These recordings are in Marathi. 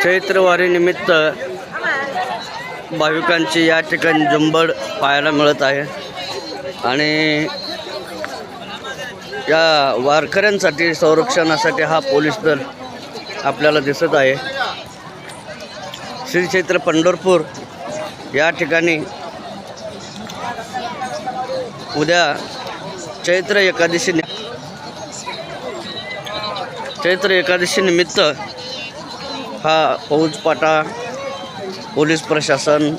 चैत्रवारीनिमित्त भाविकांची या ठिकाणी झुंबड पाहायला मिळत आहे आणि या वारकऱ्यांसाठी संरक्षणासाठी हा पोलीस दल आपल्याला दिसत आहे। श्री क्षेत्र पंढरपूर या ठिकाणी उद्या चैत्र एकादशी निमित्त हा फौजफाटा पोलीस प्रशासन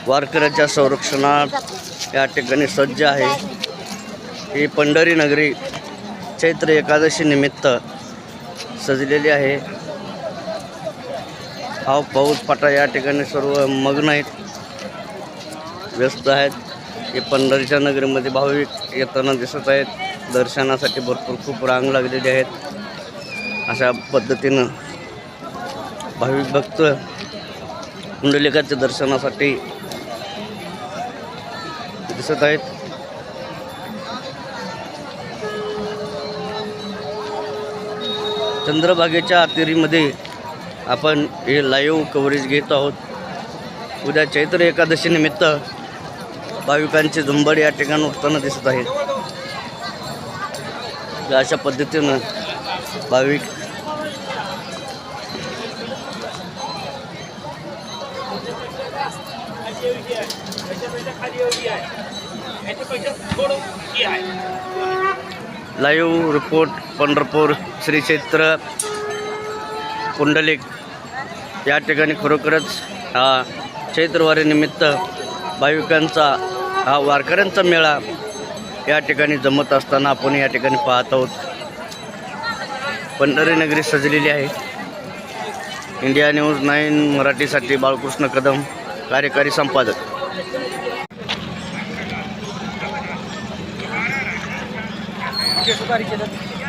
वारकऱ्यांच्या संरक्षणात या ठिकाणी सज्ज आहे। ही पंढरी नगरी चैत्र एकादशी निमित्त सजलेली आहे। हा फौजफाटा या ठिकाणी सर्व मग्न आहेत, व्यस्त आहेत। हे पंढरीच्या नगरीमध्ये भाविक येताना दिसत आहेत। दर्शनासाठी भरपूर खूप रांग लागलेली आहेत। अशा पद्धतीनं भाविक भक्त कुंडलिकाच्या दर्शनासाठी दिसत आहेत। चंद्रभागेच्या अतिरीमध्ये आपण हे लाईव्ह कव्हरेज घेत आहोत। उद्या चैत्र एकादशी निमित्त भाविकांची झुंबड या ठिकाणी उठताना दिसत आहे। अशा पद्धतीनं भाविक लाईव्ह रिपोर्ट पंढरपूर श्री क्षेत्र पुंडलिक या ठिकाणी खरोखरच हा चैत्रवारीनिमित्त भाविकांचा हा वारकऱ्यांचा मेळा या ठिकाणी जमत असताना आपण या ठिकाणी पाहत आहोत। पंढरी नगरी सजलेली आहे। इंडिया न्यूज 9 मराठीसाठी बाळकृष्ण कदम, कार्यकारी संपादक। सुपारी केलं